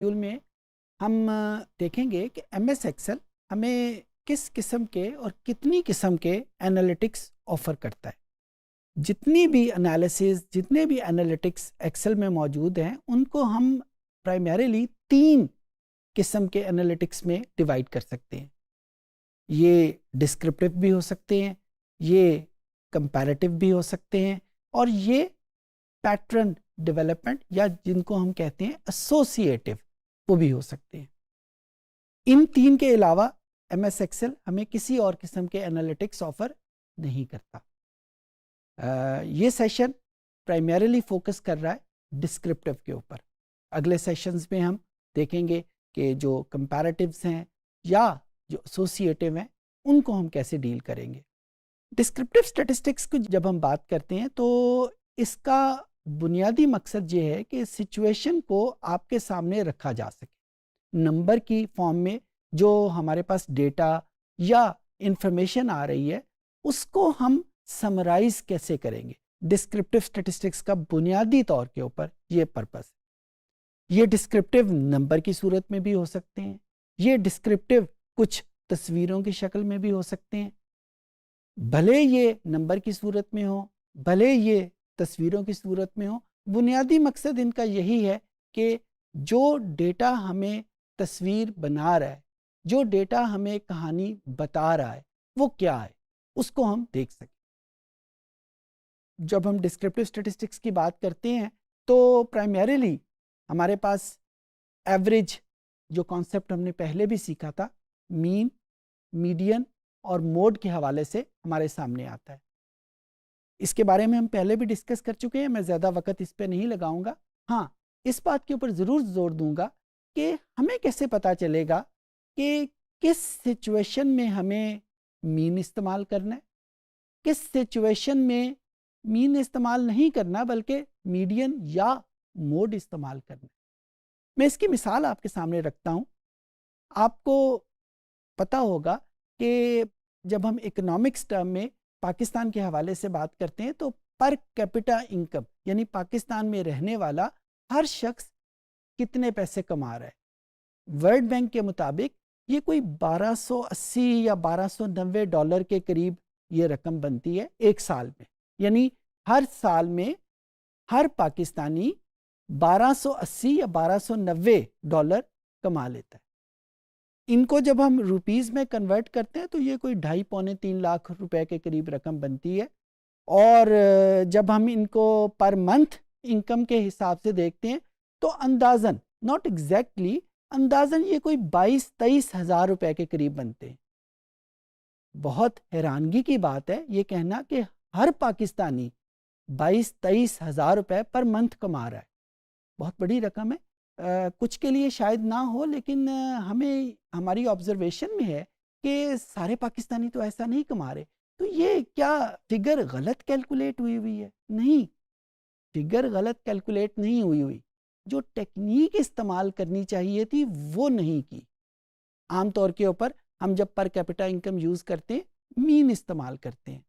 Module में हम देखेंगे कि एमएस एक्सेल हमें किस किस्म के और कितनी किस्म के एनालिटिक्स ऑफर करता है। जितनी भी एनालिसिस जितने भी एनालिटिक्स एक्सेल में मौजूद हैं उनको हम प्राइमरीली 3 किस्म के एनालिटिक्स में डिवाइड कर सकते हैं। ये डिस्क्रिप्टिव भी हो सकते हैं, ये कंपैरेटिव भी हो सकते हैं और ये पैटर्न डेवलपमेंट या जिनको हम कहते हैं एसोसिएटिव वो भी हो सकते हैं। इन 3 के अलावा एमएस एक्सेल हमें किसी और किस्म के एनालिटिक्स ऑफर नहीं करता। ये सेशन प्राइमरीली फोकस कर रहा है डिस्क्रिप्टिव के ऊपर। अगले सेशंस में हम देखेंगे कि जो कंपैरेटिव्स हैं या जो एसोसिएटिव हैं उनको हम कैसे डील करेंगे। डिस्क्रिप्टिव स्टैटिस्टिक्स की जब हम बात करते हैं तो इसका बुनियादी मकसद ये है कि सिचुएशन को आपके सामने रखा जा सके। नंबर की फॉर्म में जो हमारे पास डेटा या इंफॉर्मेशन आ रही है उसको हम समराइज कैसे करेंगे। डिस्क्रिप्टिव स्टैटिस्टिक्स का बुनियादी तौर के ऊपर ये पर्पस है। ये डिस्क्रिप्टिव नंबर की सूरत में भी हो सकते हैं, ये डिस्क्रिप्टिव कुछ तस्वीरों की शक्ल में भी हो सकते हैं। भले ये नंबर की सूरत में हो, भले ये तस्वीरों की सूरत में हो, बुनियादी मकसद इनका यही है कि जो डेटा हमें तस्वीर बना रहा है, जो डेटा हमें कहानी बता रहा है वो क्या है उसको हम देख सकें। जब हम डिस्क्रिप्टिव स्टैटिस्टिक्स की बात करते हैं तो प्राइमरीली हमारे पास एवरेज जो कॉन्सेप्ट हमने पहले भी सीखा था, मीन, मीडियन और मोड के हवाले से हमारे सामने आता है। इसके बारे में हम पहले भी डिस्कस कर चुके हैं, मैं ज़्यादा वक्त इस पे नहीं लगाऊंगा। हाँ, इस बात के ऊपर ज़रूर जोर दूंगा कि हमें कैसे पता चलेगा कि किस सिचुएशन में हमें मीन इस्तेमाल करना है, किस सिचुएशन में मीन इस्तेमाल नहीं करना बल्कि मीडियन या मोड इस्तेमाल करना है। मैं इसकी मिसाल आपके सामने रखता हूँ। आपको पता होगा कि जब हम इकोनॉमिक्स टर्म में पाकिस्तान के हवाले से बात करते हैं तो पर कैपिटा इनकम यानी पाकिस्तान में रहने वाला हर शख्स कितने पैसे कमा रहा है। वर्ल्ड बैंक के मुताबिक ये कोई 1280 या 1290 डॉलर के करीब ये रकम बनती है एक साल में। यानी हर साल में हर पाकिस्तानी 1280 या 1290 डॉलर कमा लेता है। इनको जब हम रुपीज़ में कन्वर्ट करते हैं तो ये कोई 2.5-3 लाख रुपए के करीब रकम बनती है। और जब हम इनको पर मंथ इनकम के हिसाब से देखते हैं तो अंदाज़न, नॉट एग्जैक्टली, अंदाज़न ये कोई 22-23 हज़ार रुपए के करीब बनते हैं। बहुत हैरानगी की बात है ये कहना कि हर पाकिस्तानी 22-23 हज़ार रुपए पर मंथ कमा रहा है। बहुत बड़ी रकम है। कुछ के लिए शायद ना हो लेकिन हमें हमारी ऑब्जर्वेशन में है कि सारे पाकिस्तानी तो ऐसा नहीं कमा रहे। तो ये क्या फिगर गलत कैलकुलेट हुई हुई है? नहीं, फिगर गलत कैलकुलेट नहीं हुई हुई। जो टेक्निक इस्तेमाल करनी चाहिए थी वो नहीं की। आमतौर के ऊपर हम जब पर कैपिटा इनकम यूज़ करते हैं मीन इस्तेमाल करते हैं।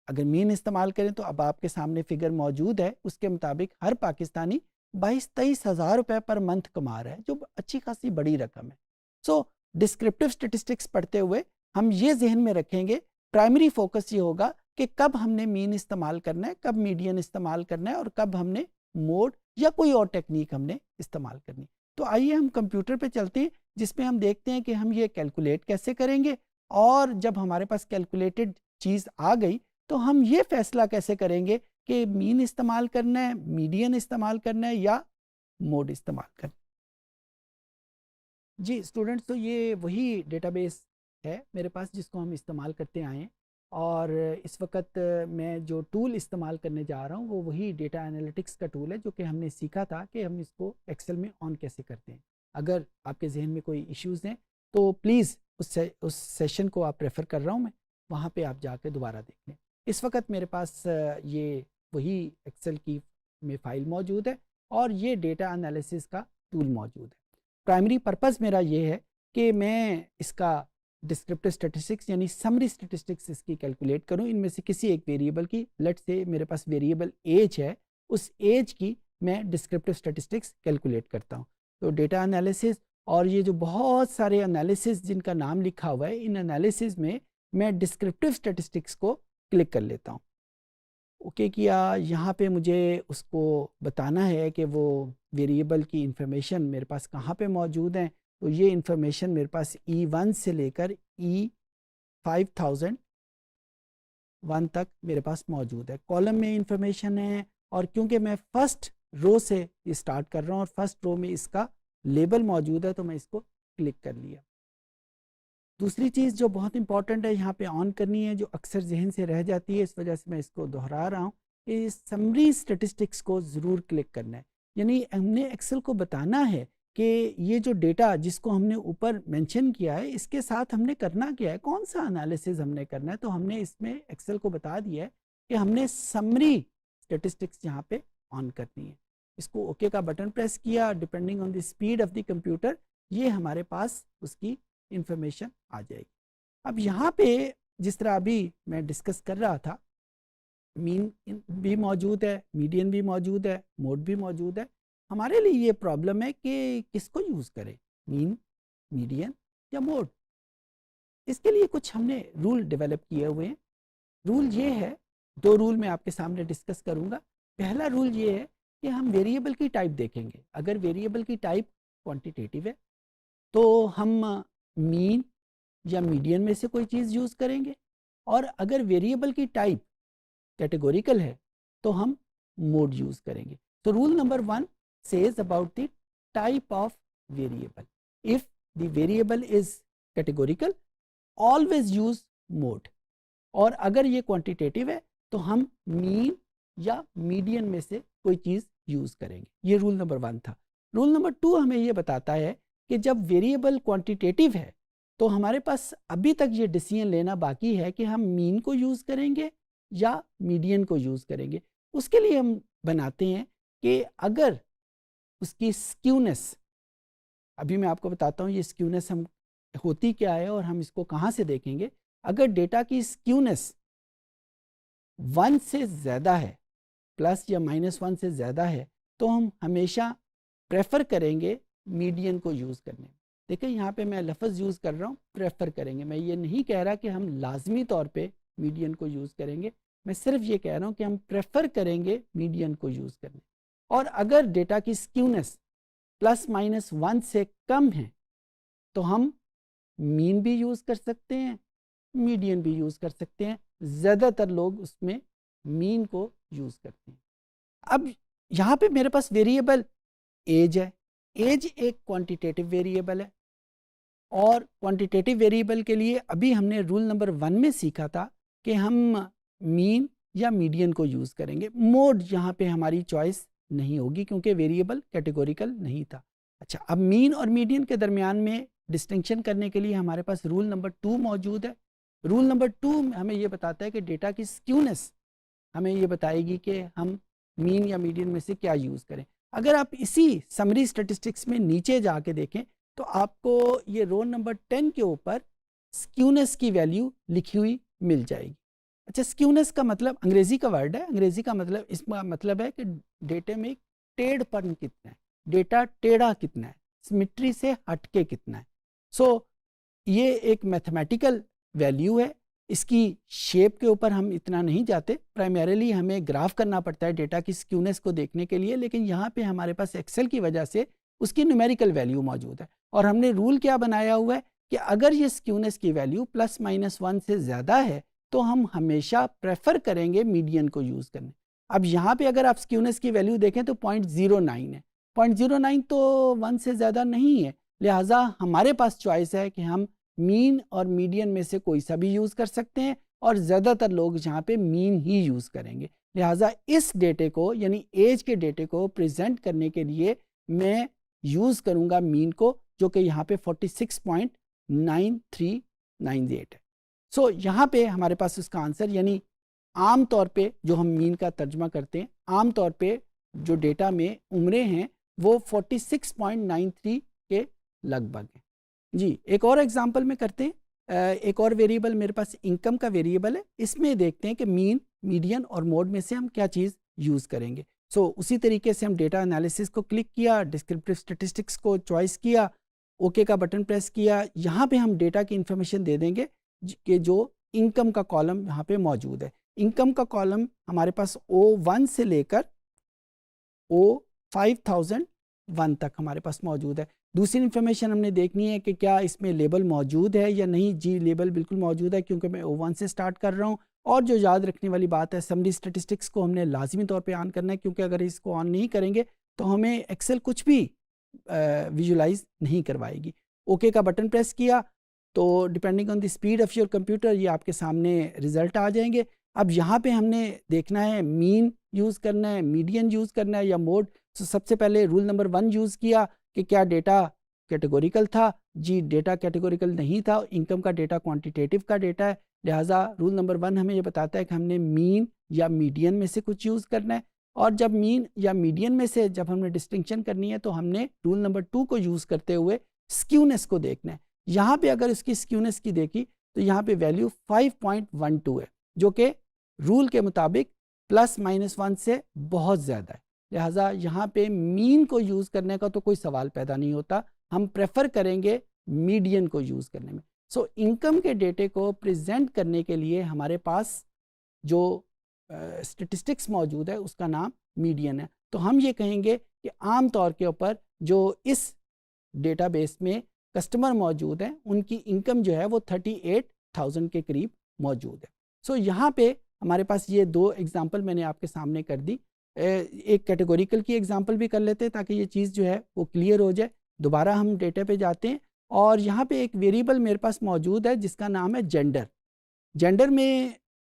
अगर मीन इस्तेमाल करें तो अब आपके सामने फिगर मौजूद है, उसके मुताबिक हर पाकिस्तानी 22-23 हज़ार रुपए पर मंथ कमा रहा है, जो अच्छी खासी बड़ी रकम है। सो डिस्क्रिप्टिव स्टैटिस्टिक्स पढ़ते हुए हम ये जहन में रखेंगे, प्राइमरी फोकस ये होगा कि कब हमने मीन इस्तेमाल करना है, कब मीडियन इस्तेमाल करना है और कब हमने मोड या कोई और टेक्निक हमने इस्तेमाल करनी। तो आइए हम कंप्यूटर पे चलते हैं जिसमें हम देखते हैं कि हम ये कैलकुलेट कैसे करेंगे और जब हमारे पास कैलकुलेटेड चीज़ आ गई तो हम ये फैसला कैसे करेंगे कि मीन इस्तेमाल करना है, मीडियन इस्तेमाल करना है या मोड इस्तेमाल करना है। जी स्टूडेंट्स, तो ये वही डेटाबेस है मेरे पास जिसको हम इस्तेमाल करते आए हैं और इस वक्त मैं जो टूल इस्तेमाल करने जा रहा हूँ वो वही डेटा एनालिटिक्स का टूल है जो कि हमने सीखा था कि हम इसको एक्सेल में ऑन कैसे करते हैं। अगर आपके जहन में कोई इश्यूज़ हैं तो प्लीज़ उस सेशन को आप रेफ़र कर रहा हूँ मैं, वहाँ पे आप जाके दोबारा देख लें। इस वक्त मेरे पास ये वही एक्सेल की में फ़ाइल मौजूद है और ये डेटा एनालिसिस का टूल मौजूद है। प्राइमरी पर्पस मेरा ये है कि मैं इसका डिस्क्रिप्टिव स्टैटिस्टिक्स यानी समरी स्टैटिस्टिक्स इसकी कैलकुलेट करूं। इनमें से किसी एक वेरिएबल की, लेट से मेरे पास वेरिएबल एज है, उस एज की मैं डिस्क्रिप्टिव स्टैटिस्टिक्स कैलकुलेट करता हूं। तो डेटा एनालिसिस और ये जो बहुत सारे एनालिसिस जिनका नाम लिखा हुआ है, इन एनालिसिस में मैं डिस्क्रिप्टिव स्टैटिस्टिक्स को क्लिक कर लेता हूँ। ओके किया, यहाँ पे मुझे उसको बताना है कि वो वेरिएबल की इंफॉर्मेशन मेरे पास कहाँ पे मौजूद है। तो ये इंफॉर्मेशन मेरे पास E1 से लेकर E5001 तक मेरे पास मौजूद है। कॉलम में इंफॉर्मेशन है, और क्योंकि मैं फर्स्ट रो से स्टार्ट कर रहा हूँ और फर्स्ट रो में इसका लेबल मौजूद है, तो मैं इसको क्लिक कर लिया। दूसरी चीज़ जो बहुत इंपॉर्टेंट है यहाँ पे ऑन करनी है, जो अक्सर जहन से रह जाती है, इस वजह से मैं इसको दोहरा रहा हूँ, कि समरी स्टैटिस्टिक्स को ज़रूर क्लिक करना है। यानी हमने एक्सेल को बताना है कि ये जो डेटा जिसको हमने ऊपर मेंशन किया है, इसके साथ हमने करना क्या है, कौन सा एनालिसिस हमने करना है। तो हमने इसमें एक्सेल को बता दिया है कि हमने समरी स्टैटिस्टिक्स यहाँ पे ऑन करनी है। इसको ओके का बटन प्रेस किया, depending on the speed of the computer ये हमारे पास उसकी इंफॉर्मेशन आ जाएगी। अब यहाँ पे जिस तरह अभी मैं डिस्कस कर रहा था, मीन भी मौजूद है, मीडियन भी मौजूद है, मोड भी मौजूद है। हमारे लिए ये प्रॉब्लम है कि किसको यूज़ करें, मीन, मीडियन या मोड। इसके लिए कुछ हमने रूल डेवलप किए हुए हैं। रूल ये है, दो रूल मैं आपके सामने डिस्कस करूँगा। पहला रूल ये है कि हम वेरिएबल की टाइप देखेंगे। अगर वेरिएबल की टाइप क्वांटिटेटिव है तो हम मीन या मीडियन में से कोई चीज़ यूज़ करेंगे, और अगर वेरिएबल की टाइप कैटेगोरिकल है तो हम मोड यूज़ करेंगे। तो rule number 1 says about the type of variable. If the variable is categorical, always use mode. और अगर ये क्वांटिटेटिव है तो हम मीन या मीडियन में से कोई चीज़ यूज़ करेंगे। ये रूल नंबर 1 था। रूल नंबर 2 हमें ये बताता है कि जब वेरिएबल क्वांटिटेटिव है तो हमारे पास अभी तक ये डिसीजन लेना बाकी है कि हम मीन को यूज़ करेंगे या मीडियन को यूज़ करेंगे। उसके लिए हम बनाते हैं कि अगर उसकी स्क्यूनेस, अभी मैं आपको बताता हूँ ये स्क्यूनेस हम होती क्या है और हम इसको कहाँ से देखेंगे। अगर डेटा की स्क्यूनेस 1 से ज़्यादा है, प्लस या -1 से ज़्यादा है, तो हम हमेशा प्रेफर करेंगे मीडियन को यूज़ करने। देखिए यहाँ पे मैं लफ्ज़ यूज़ कर रहा हूँ प्रेफर करेंगे। मैं ये नहीं कह रहा कि हम लाजमी तौर पे मीडियन को यूज़ करेंगे, मैं सिर्फ ये कह रहा हूँ कि हम प्रेफर करेंगे मीडियन को यूज़ करने। और अगर डेटा की स्क्यूनेस ±1 से कम है तो हम मीन भी यूज़ कर सकते हैं, मीडियन भी यूज़ कर सकते हैं। ज़्यादातर लोग उसमें मीन को यूज़ करते हैं। अब यहाँ पे मेरे पास वेरिएबल एज है। एज एक क्वांटिटेटिव वेरिएबल है, और क्वांटिटेटिव वेरिएबल के लिए अभी हमने रूल नंबर 1 में सीखा था कि हम मीन या मीडियन को यूज़ करेंगे। मोड यहाँ पे हमारी चॉइस नहीं होगी क्योंकि वेरिएबल कैटेगोरिकल नहीं था। अच्छा, अब मीन और मीडियन के दरमियान में डिस्टिंक्शन करने के लिए हमारे पास रूल नंबर 2 मौजूद है। रूल नंबर 2 हमें ये बताता है कि डेटा की स्क्यूनेस हमें ये बताएगी कि हम मीन या मीडियन में से क्या यूज़ करें। अगर आप इसी समरी स्टैटिस्टिक्स में नीचे जाके देखें तो आपको ये रो नंबर 10 के ऊपर स्क्यूनेस की वैल्यू लिखी हुई मिल जाएगी। अच्छा, स्क्यूनेस का मतलब अंग्रेज़ी का वर्ड है, अंग्रेज़ी का मतलब, इसका मतलब है कि डेटे में टेढ़पन कितना है, डेटा टेढ़ा कितना है, सिमेट्री से हटके कितना है। सो ये एक मैथमेटिकल वैल्यू है। इसकी शेप के ऊपर हम इतना नहीं जाते, प्राइमरीली हमें ग्राफ करना पड़ता है डेटा की स्क्यूनेस को देखने के लिए, लेकिन यहाँ पे हमारे पास एक्सेल की वजह से उसकी न्यूमेरिकल वैल्यू मौजूद है। और हमने रूल क्या बनाया हुआ है कि अगर ये स्क्यूनेस की वैल्यू ±1 से ज़्यादा है तो हम हमेशा प्रेफर करेंगे मीडियन को यूज़ करने। अब यहाँ पे अगर आप स्क्यूनेस की वैल्यू देखें तो 0.09 है। 0.09 तो 1 से ज़्यादा नहीं है, लिहाजा हमारे पास चॉइस है कि हम मीन और मीडियन में से कोई सा भी यूज़ कर सकते हैं, और ज़्यादातर लोग यहाँ पे मीन ही यूज़ करेंगे। लिहाजा इस डेटे को, यानी एज के डेटे को प्रेजेंट करने के लिए मैं यूज़ करूँगा मीन को, जो कि यहाँ पे 46.9398 है। सो यहाँ पे हमारे पास उसका आंसर, यानी आम तौर पे जो हम मीन का तर्जमा करते हैं, आम तौर पे जो डेटा में उम्रें हैं वो 46.93 के लगभग हैं। जी, एक और एग्जांपल में करते हैं। एक और वेरिएबल मेरे पास इनकम का वेरिएबल है। इसमें देखते हैं कि मीन, मीडियन और मोड में से हम क्या चीज़ यूज़ करेंगे। सो उसी तरीके से हम डेटा एनालिसिस को क्लिक किया, डिस्क्रिप्टिव स्टैटिस्टिक्स को चॉइस किया, ओके का बटन प्रेस किया। यहाँ पे हम डेटा की इंफॉर्मेशन दे देंगे कि जो इनकम का कॉलम यहाँ पे मौजूद है। इनकम का कॉलम हमारे पास O1 से लेकर O5001 तक हमारे पास मौजूद है। दूसरी इन्फॉर्मेशन हमने देखनी है कि क्या इसमें लेबल मौजूद है या नहीं। जी लेबल बिल्कुल मौजूद है क्योंकि मैं O1 से स्टार्ट कर रहा हूँ। और जो याद रखने वाली बात है, समरी स्टैटिस्टिक्स को हमने लाजमी तौर पे ऑन करना है, क्योंकि अगर इसको ऑन नहीं करेंगे तो हमें एक्सेल कुछ भी विजुलाइज नहीं करवाएगी। ओके का बटन प्रेस किया तो depending on the speed of your computer ये आपके सामने रिजल्ट आ जाएंगे। अब यहाँ पे हमने देखना है मीन यूज़ करना है, मीडियन यूज़ करना है या मोड। तो सबसे पहले रूल नंबर 1 यूज़ किया कि क्या डेटा कैटेगोरिकल था। जी डेटा कैटेगोरिकल नहीं था, इनकम का डेटा क्वांटिटेटिव का डेटा है, लिहाजा रूल नंबर 1 हमें ये बताता है कि हमने मीन या मीडियन में से कुछ यूज़ करना है। और जब मीन या मीडियन में से जब हमने डिस्टिंक्शन करनी है तो हमने रूल नंबर 2 को यूज़ करते हुए स्क्यूनेस को देखना है। यहाँ पे अगर इसकी स्क्यूनेस की देखी तो यहाँ पे वैल्यू 5.12 है, जो कि रूल के मुताबिक +-1 से बहुत ज़्यादा है। लिहाजा यहाँ पे मीन को यूज़ करने का तो कोई सवाल पैदा नहीं होता, हम प्रेफर करेंगे मीडियन को यूज़ करने में। सो इनकम के डेटे को प्रेजेंट करने के लिए हमारे पास जो स्टेटिस्टिक्स मौजूद है उसका नाम मीडियन है। तो हम ये कहेंगे कि आम तौर के ऊपर जो इस डेटाबेस में कस्टमर मौजूद हैं उनकी इनकम जो है वो 38,000 के करीब मौजूद है। सो यहाँ पे हमारे पास ये 2 एग्जांपल मैंने आपके सामने कर दी। एक कैटेगोरिकल की एग्जांपल भी कर लेते हैं ताकि ये चीज़ जो है वो क्लियर हो जाए। दोबारा हम डेटा पे जाते हैं और यहाँ पे एक वेरिएबल मेरे पास मौजूद है जिसका नाम है जेंडर। जेंडर में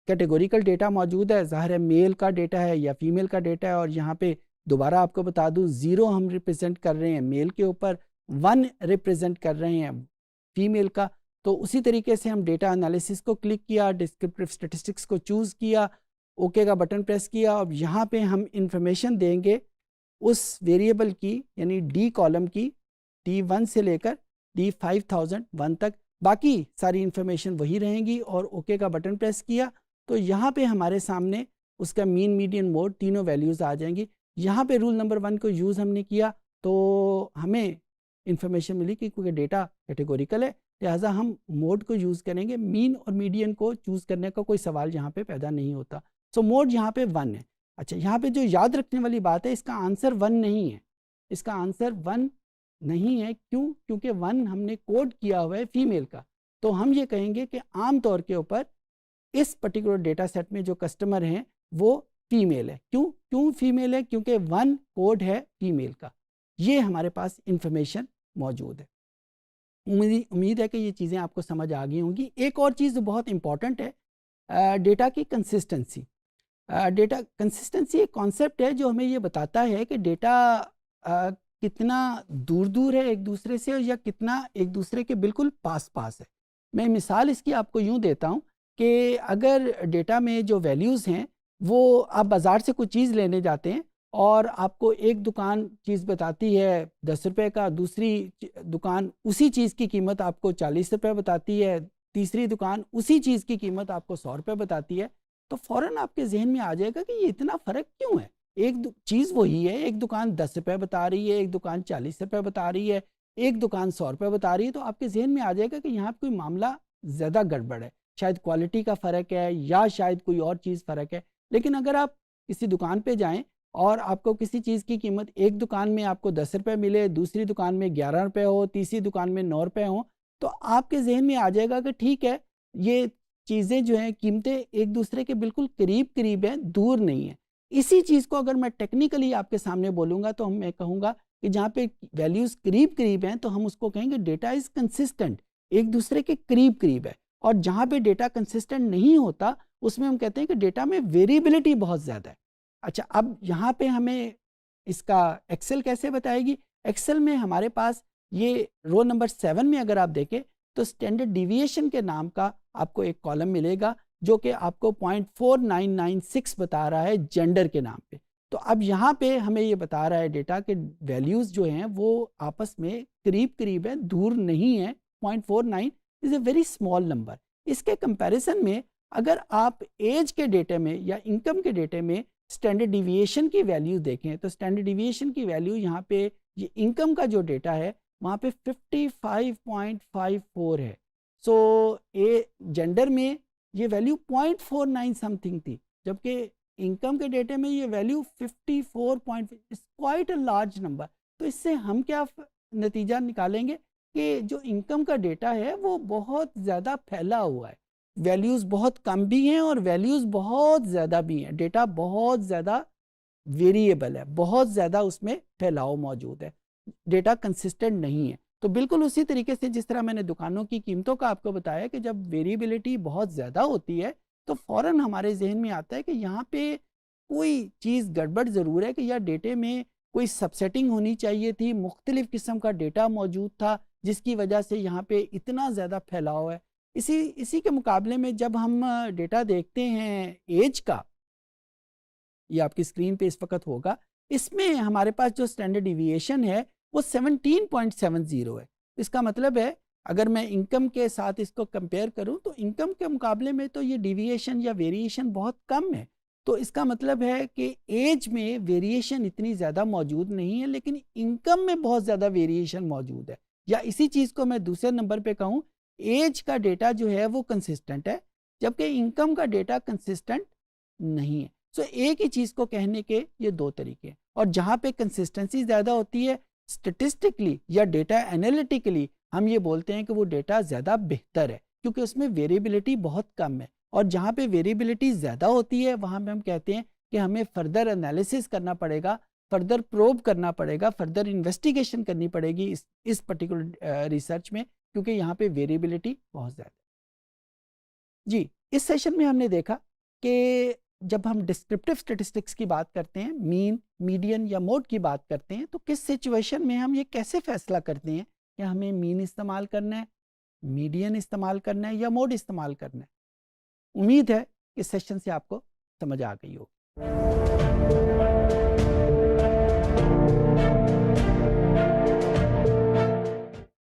कैटेगोरिकल डेटा मौजूद है, ज़ाहिर है मेल का डेटा है या फीमेल का डेटा है। और यहाँ पे दोबारा आपको बता दूँ 0 हम रिप्रेजेंट कर रहे हैं मेल के ऊपर, 1 रिप्रेजेंट कर रहे हैं फीमेल का। तो उसी तरीके से हम डेटा एनालिसिस को क्लिक किया, डिस्क्रिप्टिव स्टैटिस्टिक्स को चूज़ किया, ओके का बटन प्रेस किया। अब यहाँ पे हम इंफॉर्मेशन देंगे उस वेरिएबल की, यानी डी कॉलम की, D1 से लेकर D5001 तक। बाकी सारी इंफॉर्मेशन वही रहेंगी और ओके का बटन प्रेस किया तो यहाँ पे हमारे सामने उसका मीन मीडियन मोड तीनों वैल्यूज़ आ जाएंगी। यहाँ पे रूल नंबर 1 को यूज़ हमने किया तो हमें इंफॉर्मेशन मिली कि क्योंकि डेटा कैटेगोरिकल है लिहाजा हम मोड को यूज़ करेंगे। मीन और मीडियन को चूज़ करने का कोई सवाल यहाँ पे पैदा नहीं होता। सो मोड यहाँ पे 1 है। अच्छा, यहाँ पे जो याद रखने वाली बात है, इसका आंसर 1 नहीं है। इसका आंसर 1 नहीं है। क्यों? क्योंकि 1 हमने कोड किया हुआ है फीमेल का। तो हम ये कहेंगे कि आम तौर के ऊपर इस पर्टिकुलर डेटा सेट में जो कस्टमर हैं वो फीमेल है। क्यों फीमेल है? क्योंकि 1 कोड है फीमेल का। ये हमारे पास इंफॉर्मेशन मौजूद है। उम्मीद है कि ये चीज़ें आपको समझ आ गई होंगी। एक और चीज़ जो बहुत इंपॉर्टेंट है, डेटा की कंसिस्टेंसी। डेटा कंसिस्टेंसी एक कॉन्सेप्ट है जो हमें ये बताता है कि डेटा कितना दूर दूर है एक दूसरे से या कितना एक दूसरे के बिल्कुल पास पास है। मैं मिसाल इसकी आपको यूँ देता हूँ कि अगर डेटा में जो वैल्यूज़ हैं वो आप बाज़ार से कोई चीज़ लेने जाते हैं और आपको एक दुकान चीज़ बताती है 10 रुपये का, दूसरी दुकान उसी चीज़ की कीमत आपको 40 रुपये बताती है, तीसरी दुकान उसी चीज़ की कीमत आपको 100 रुपये बताती है, तो फ़ौरन आपके जहन में आ जाएगा कि ये इतना फ़र्क क्यों है। एक चीज़ वही है, एक दुकान 10 रुपये बता रही है, एक दुकान 40 रुपये बता रही है, एक दुकान 100 रुपये बता रही है। तो आपके जहन में आ जाएगा कि यहाँ कोई मामला ज़्यादा गड़बड़ है, शायद क्वालिटी का फ़र्क है या शायद कोई और चीज़ फ़र्क है। लेकिन अगर आप किसी दुकान पे जाएं और आपको किसी चीज़ की कीमत एक दुकान में आपको 10 रुपये मिले, दूसरी दुकान में 11 रुपये हो, तीसरी दुकान में 9 रुपये हो, तो आपके जहन में आ जाएगा कि ठीक है, ये चीज़ें जो हैं कीमतें एक दूसरे के बिल्कुल करीब करीब हैं, दूर नहीं है। इसी चीज़ को अगर मैं टेक्निकली आपके सामने बोलूँगा तो मैं कहूँगा कि जहाँ पे वैल्यूज़ करीब करीब हैं तो हम उसको कहेंगे डेटा इज़ कंसिस्टेंट, एक दूसरे के करीब करीब है। और जहाँ पे डेटा कंसिस्टेंट नहीं होता उसमें हम कहते हैं कि डेटा में वेरिएबिलिटी बहुत ज़्यादा है। अच्छा, अब यहाँ पे हमें इसका एक्सेल कैसे बताएगी? एक्सेल में हमारे पास ये रो नंबर 7 में अगर आप देखें तो स्टैंडर्ड डिविएशन के नाम का आपको एक कॉलम मिलेगा जो कि आपको 0.4996 बता रहा है जेंडर के नाम पे। तो अब यहाँ पे हमें ये बता रहा है डेटा के वैल्यूज़ जो हैं वो आपस में करीब करीब है, दूर नहीं है। 0.49 is a very small number. इसके कंपैरिजन में अगर आप एज के डेटे में या इनकम के डेटे में स्टैंडर्ड डिविएशन की वैल्यू देखें तो स्टैंडर्ड डिविएशन की वैल्यू यहाँ पे ये इनकम का जो डेटा है वहाँ पे 55.54 है। सो ए जेंडर में ये वैल्यू 0.49 समथिंग थी, जबकि इनकम के डेटे में ये value 54 quite a large number. तो इससे हम क्या नतीजा निकालेंगे कि जो इनकम का डेटा है वो बहुत ज़्यादा फैला हुआ है, वैल्यूज़ बहुत कम भी हैं और वैल्यूज़ बहुत ज़्यादा भी हैं, डेटा बहुत ज़्यादा वेरिएबल है, बहुत ज़्यादा उसमें फैलाव मौजूद है, डेटा कंसिस्टेंट नहीं है। तो बिल्कुल उसी तरीके से जिस तरह मैंने दुकानों की कीमतों का आपको बताया कि जब वेरिएबिलिटी बहुत ज़्यादा होती है तो फ़ौरन हमारे जहन में आता है कि यहाँ पे कोई चीज़ गड़बड़ ज़रूर है, कि या डेटे में कोई सबसेटिंग होनी चाहिए थी, मुख्तलिफ़ किस्म का डेटा मौजूद था जिसकी वजह से यहाँ पे इतना ज़्यादा फैलाव है। इसी के मुकाबले में जब हम डेटा देखते हैं एज का, ये आपकी स्क्रीन पे इस वक्त होगा, इसमें हमारे पास जो स्टैंडर्ड डिविएशन है वो 17.70 है। इसका मतलब है अगर मैं इनकम के साथ इसको कंपेयर करूं तो इनकम के मुकाबले में तो ये डिविएशन या वेरिएशन बहुत कम है। तो इसका मतलब है कि एज में वेरिएशन इतनी ज़्यादा मौजूद नहीं है, लेकिन इनकम में बहुत ज़्यादा वेरिएशन मौजूद है। या इसी चीज़ को मैं दूसरे नंबर पे कहूँ, एज का डेटा जो है वो कंसिस्टेंट है, जबकि इनकम का डेटा कंसिस्टेंट नहीं है। सो एक ही चीज़ को कहने के ये दो तरीके हैं, और जहाँ पे कंसिस्टेंसी ज़्यादा होती है स्टेटिस्टिकली या डेटा एनालिटिकली हम ये बोलते हैं कि वो डेटा ज़्यादा बेहतर है, क्योंकि उसमें वेरिएबिलिटी बहुत कम है। और जहाँ पे वेरिएबिलिटी ज़्यादा होती है वहाँ पे हम कहते हैं कि हमें फर्दर एनालिसिस करना पड़ेगा, फर्दर प्रोब करना पड़ेगा, फर्दर इन्वेस्टिगेशन करनी पड़ेगी इस पर्टिकुलर रिसर्च में, क्योंकि यहाँ पे वेरिएबिलिटी बहुत ज़्यादा है। जी, इस सेशन में हमने देखा कि जब हम डिस्क्रिप्टिव स्टैटिस्टिक्स की बात करते हैं, मीन, मीडियन या मोड की बात करते हैं, तो किस सिचुएशन में हम ये कैसे फैसला करते हैं कि हमें मीन इस्तेमाल करना है, मीडियन इस्तेमाल करना है या मोड इस्तेमाल करना है। उम्मीद है कि सेशन से आपको समझ आ गई होगी।